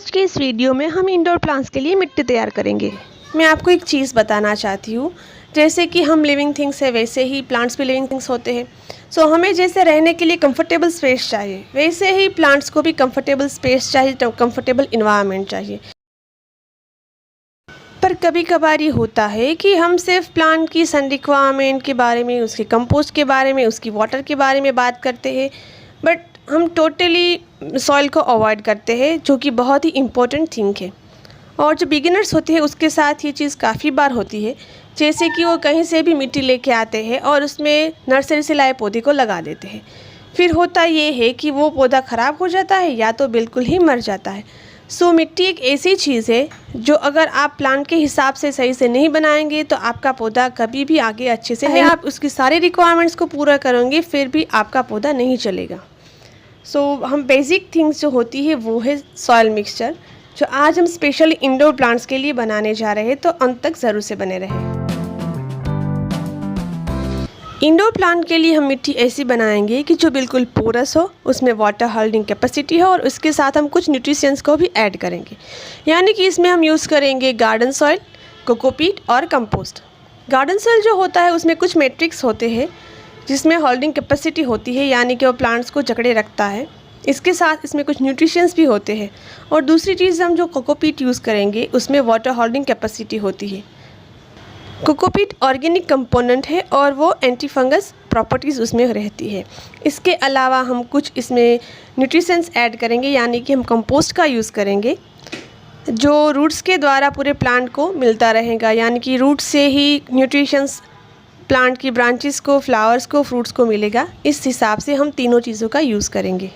आज के इस वीडियो में हम इंडोर प्लांट्स के लिए मिट्टी तैयार करेंगे। मैं आपको एक चीज़ बताना चाहती हूँ, जैसे कि हम लिविंग थिंग्स है वैसे ही प्लांट्स भी लिविंग थिंग्स होते हैं। सो हमें जैसे रहने के लिए कंफर्टेबल स्पेस चाहिए, वैसे ही प्लांट्स को भी कंफर्टेबल स्पेस चाहिए, कंफर्टेबल इन्वायरमेंट चाहिए। पर कभी कभार ये होता है कि हम सिर्फ प्लांट की सन रिक्वायरमेंट के बारे में, उसके कंपोस्ट के बारे में, उसकी वाटर के बारे में बात करते हैं, बट हम टोटली सॉइल को अवॉइड करते हैं, जो कि बहुत ही इम्पोर्टेंट थिंग है। और जो बिगिनर्स होते हैं उसके साथ ये चीज़ काफ़ी बार होती है, जैसे कि वो कहीं से भी मिट्टी लेके आते हैं और उसमें नर्सरी से लाए पौधे को लगा देते हैं। फिर होता ये है कि वो पौधा ख़राब हो जाता है या तो बिल्कुल ही मर जाता है। सो मिट्टी एक ऐसी चीज़ है जो अगर आप प्लांट के हिसाब से सही से नहीं बनाएंगे तो आपका पौधा कभी भी आगे अच्छे से नहीं, आप उसकी सारी रिक्वायरमेंट्स को पूरा करेंगे फिर भी आपका पौधा नहीं चलेगा। सो हम बेसिक थिंग्स जो होती है वो है सॉइल मिक्सचर, जो आज हम स्पेशली इंडोर प्लांट्स के लिए बनाने जा रहे हैं, तो अंत तक ज़रूर से बने रहें। इंडोर प्लांट के लिए हम मिट्टी ऐसी बनाएंगे कि जो बिल्कुल पोरस हो, उसमें वाटर होल्डिंग कैपेसिटी हो और उसके साथ हम कुछ न्यूट्रिशंस को भी ऐड करेंगे। यानी कि इसमें हम यूज़ करेंगे गार्डन सॉइल, कोकोपीट और कंपोस्ट। गार्डन सॉइल जो होता है उसमें कुछ मैट्रिक्स होते हैं जिसमें होल्डिंग कैपेसिटी होती है, यानी कि वो प्लांट्स को जकड़े रखता है। इसके साथ इसमें कुछ न्यूट्रिशंस भी होते हैं। और दूसरी चीज़ हम जो कोकोपीट यूज़ करेंगे उसमें वाटर होल्डिंग कैपेसिटी होती है। कोकोपीट ऑर्गेनिक कंपोनेंट है और वो एंटी फंगस प्रॉपर्टीज़ उसमें रहती है। इसके अलावा हम कुछ इसमें न्यूट्रिशंस ऐड करेंगे, यानी कि हम कंपोस्ट का यूज़ करेंगे जो रूट्स के द्वारा पूरे प्लांट को मिलता रहेगा, यानी कि रूट से ही न्यूट्रिशंस प्लांट की ब्रांचेस को, फ्लावर्स को, फ्रूट्स को मिलेगा। इस हिसाब से हम तीनों चीज़ों का यूज़ करेंगे।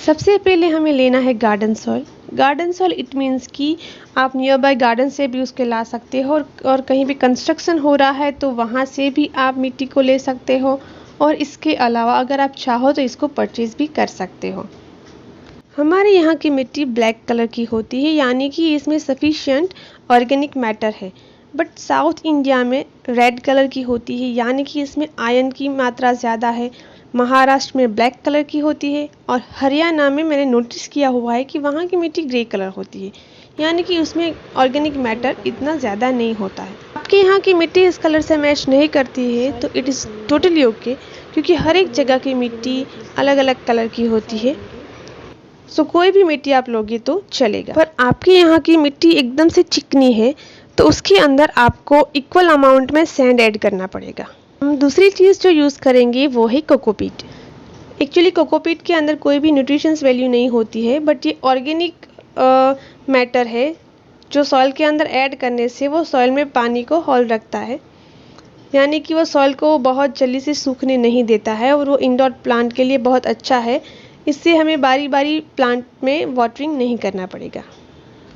सबसे पहले हमें लेना है garden soil. Garden soil it means कि आप नियर बाय गार्डन से भी उसके ला सकते हो और कहीं भी कंस्ट्रक्शन हो रहा है तो वहाँ से भी आप मिट्टी को ले सकते हो। और इसके अलावा अगर आप चाहो तो इसको परचेज़ भी कर सकते हो। हमारे यहाँ की मिट्टी ब्लैक कलर की होती है, यानी कि इसमें सफिशिएंट ऑर्गेनिक मैटर है। बट साउथ इंडिया में रेड कलर की होती है, यानी कि इसमें आयरन की मात्रा ज़्यादा है। महाराष्ट्र में ब्लैक कलर की होती है और हरियाणा में मैंने नोटिस किया हुआ है कि वहाँ की मिट्टी ग्रे कलर होती है, यानी कि उसमें ऑर्गेनिक मैटर इतना ज़्यादा नहीं होता है। आपके यहाँ की मिट्टी इस कलर से मैच नहीं करती है तो इट इज़ टोटली ओके, क्योंकि हर एक जगह की मिट्टी अलग अलग कलर की होती है। सो कोई भी मिट्टी आप लोगे तो चलेगा। पर आपके यहाँ की मिट्टी एकदम से चिकनी है तो उसके अंदर आपको इक्वल अमाउंट में सैंड ऐड करना पड़ेगा। हम दूसरी चीज़ जो यूज़ करेंगे वो है कोकोपीट। एक्चुअली कोकोपीट के अंदर कोई भी न्यूट्रिशंस वैल्यू नहीं होती है, बट ये ऑर्गेनिक मैटर है जो सॉइल के अंदर ऐड करने से वो सॉइल में पानी को होल्ड रखता है, यानी कि वो सॉइल को बहुत जल्दी से सूखने नहीं देता है और वो इंडोर प्लांट के लिए बहुत अच्छा है। इससे हमें बारी बारी प्लांट में वाटरिंग नहीं करना पड़ेगा।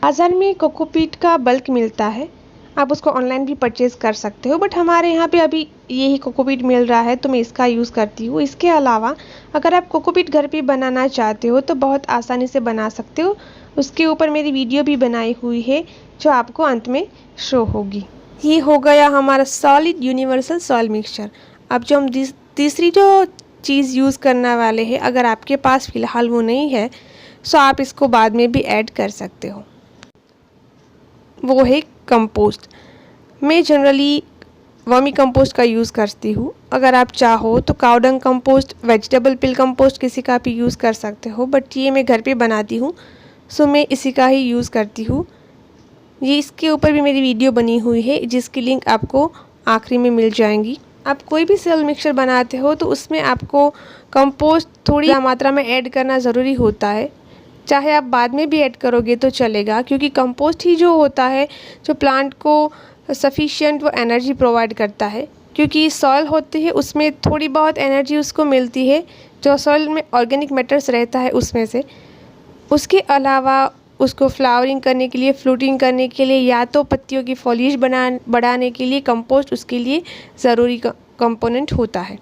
बाज़ार में कोकोपीट का बल्क मिलता है, आप उसको ऑनलाइन भी परचेज़ कर सकते हो, बट हमारे यहाँ पे अभी यही कोकोपीट मिल रहा है तो मैं इसका यूज़ करती हूँ। इसके अलावा अगर आप कोकोपीट घर पे बनाना चाहते हो तो बहुत आसानी से बना सकते हो। उसके ऊपर मेरी वीडियो भी बनाई हुई है जो आपको अंत में शो होगी। ये हो गया हमारा सॉलिड यूनिवर्सल सॉइल मिक्सचर। अब जो हम तीसरी जो चीज़ यूज़ करने वाले हैं, अगर आपके पास फ़िलहाल वो नहीं है सो आप इसको बाद में भी ऐड कर सकते हो, वो है कंपोस्ट। मैं जनरली वर्मी कंपोस्ट का यूज़ करती हूँ। अगर आप चाहो तो काउडंग कंपोस्ट, वेजिटेबल पिल कंपोस्ट किसी का भी यूज़ कर सकते हो, बट ये मैं घर पे बनाती हूँ सो मैं इसी का ही यूज़ करती हूँ। ये इसके ऊपर भी मेरी वीडियो बनी हुई है जिसकी लिंक आपको आखिरी में मिल जाएंगी। आप कोई भी सॉइल मिक्सचर बनाते हो तो उसमें आपको कंपोस्ट थोड़ी मात्रा में ऐड करना ज़रूरी होता है, चाहे आप बाद में भी ऐड करोगे तो चलेगा, क्योंकि कंपोस्ट ही जो होता है जो प्लांट को सफिशिएंट वो एनर्जी प्रोवाइड करता है। क्योंकि सॉइल होती है उसमें थोड़ी बहुत एनर्जी उसको मिलती है जो सॉइल में ऑर्गेनिक मैटर्स रहता है उसमें से। उसके अलावा उसको फ्लावरिंग करने के लिए, फ्रूटिंग करने के लिए या तो पत्तियों की फॉलिएज बढ़ाने के लिए कंपोस्ट उसके लिए ज़रूरी कंपोनेंट होता है।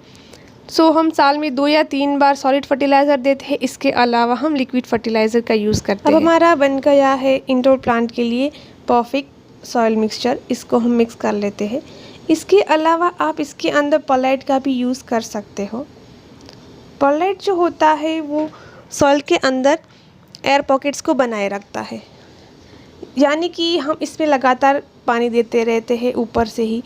सो हम साल में 2 या 3 बार सॉलिड फर्टिलाइज़र देते हैं। इसके अलावा हम लिक्विड फर्टिलाइज़र का यूज़ करते हैं। अब हमारा बन गया है इंडोर प्लांट के लिए परफेक्ट सॉइल मिक्सचर। इसको हम मिक्स कर लेते हैं। इसके अलावा आप इसके अंदर परलाइट का भी यूज़ कर सकते हो। परलाइट जो होता है वो सॉइल के अंदर एयर पॉकेट्स को बनाए रखता है। यानी कि हम इसमें लगातार पानी देते रहते हैं ऊपर से ही,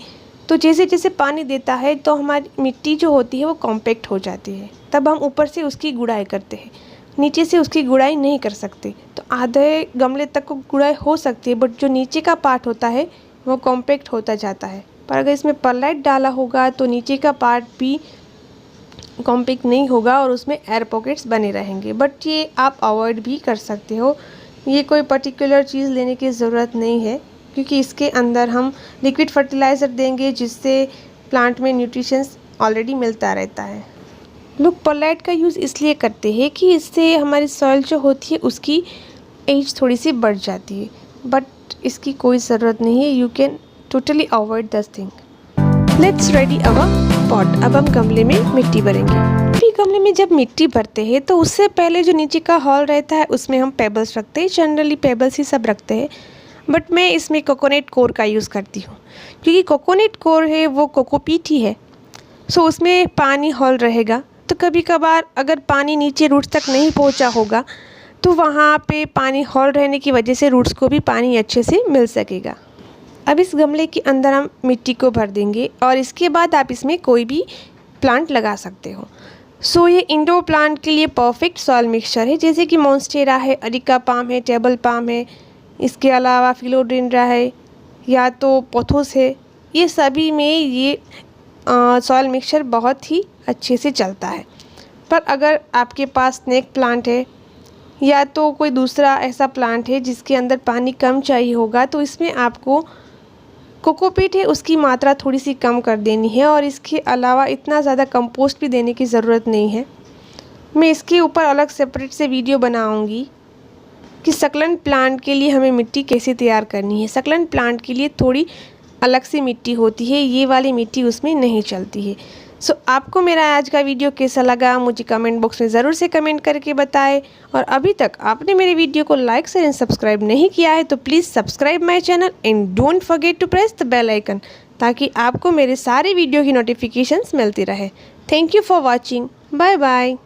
तो जैसे जैसे पानी देता है तो हमारी मिट्टी जो होती है वो कॉम्पैक्ट हो जाती है। तब हम ऊपर से उसकी गुड़ाई करते हैं, नीचे से उसकी गुड़ाई नहीं कर सकते। तो आधे गमले तक को गुड़ाई हो सकती है, बट जो नीचे का पार्ट होता है वो कॉम्पैक्ट होता जाता है। पर अगर इसमें परलाइट डाला होगा तो नीचे का पार्ट भी कॉम्पैक्ट नहीं होगा और उसमें एयर पॉकेट्स बने रहेंगे। बट ये आप अवॉइड भी कर सकते हो, ये कोई पर्टिकुलर चीज़ लेने की ज़रूरत नहीं है, क्योंकि इसके अंदर हम लिक्विड फर्टिलाइज़र देंगे जिससे प्लांट में न्यूट्रिशंस ऑलरेडी मिलता रहता है। लोग परलाइट का यूज़ इसलिए करते हैं कि इससे हमारी सॉइल जो होती है उसकी एज थोड़ी सी बढ़ जाती है, बट इसकी कोई ज़रूरत नहीं है। You can totally avoid this thing. Let's ready our pot. अब हम गमले में मिट्टी भरेंगे। फिर गमले में जब मिट्टी भरते हैं तो उससे पहले जो नीचे का हॉल रहता है उसमें हम पेबल्स रखते हैं। जनरली पेबल्स ही सब रखते हैं, बट मैं इसमें कोकोनट कोर का यूज़ करती हूँ, क्योंकि कोकोनट कोर है वो कोकोपीट ही है। सो उसमें पानी हॉल रहेगा, तो कभी कभार अगर पानी नीचे रूट्स तक नहीं पहुँचा होगा तो वहाँ पे पानी हॉल रहने की वजह से रूट्स को भी पानी अच्छे से मिल सकेगा। अब इस गमले के अंदर हम मिट्टी को भर देंगे और इसके बाद आप इसमें कोई भी प्लांट लगा सकते हो। सो ये इंडोर प्लांट के लिए परफेक्ट सॉइल मिक्सचर है, जैसे कि मॉन्स्टेरा है, अरिका पाम है, टेबल पाम है, इसके अलावा फिलोडेंड्रा है या तो पोथोस है। ये सभी में ये सॉइल मिक्सचर बहुत ही अच्छे से चलता है। पर अगर आपके पास स्नेक प्लांट है या तो कोई दूसरा ऐसा प्लांट है जिसके अंदर पानी कम चाहिए होगा, तो इसमें आपको कोकोपीट है उसकी मात्रा थोड़ी सी कम कर देनी है, और इसके अलावा इतना ज़्यादा कंपोस्ट भी देने की ज़रूरत नहीं है। मैं इसके ऊपर अलग सेपरेट से वीडियो बनाऊंगी कि सकलेंट प्लांट के लिए हमें मिट्टी कैसे तैयार करनी है। सकलेंट प्लांट के लिए थोड़ी अलग सी मिट्टी होती है, ये वाली मिट्टी उसमें नहीं चलती है। सो आपको मेरा आज का वीडियो कैसा लगा मुझे कमेंट बॉक्स में ज़रूर से कमेंट करके बताएं। और अभी तक आपने मेरे वीडियो को लाइक शेयर एंड सब्सक्राइब नहीं किया है तो please subscribe my channel and don't forget to press the bell icon, ताकि आपको मेरे सारे वीडियो की नोटिफिकेशंस मिलती रहे। Thank you for watching. Bye bye.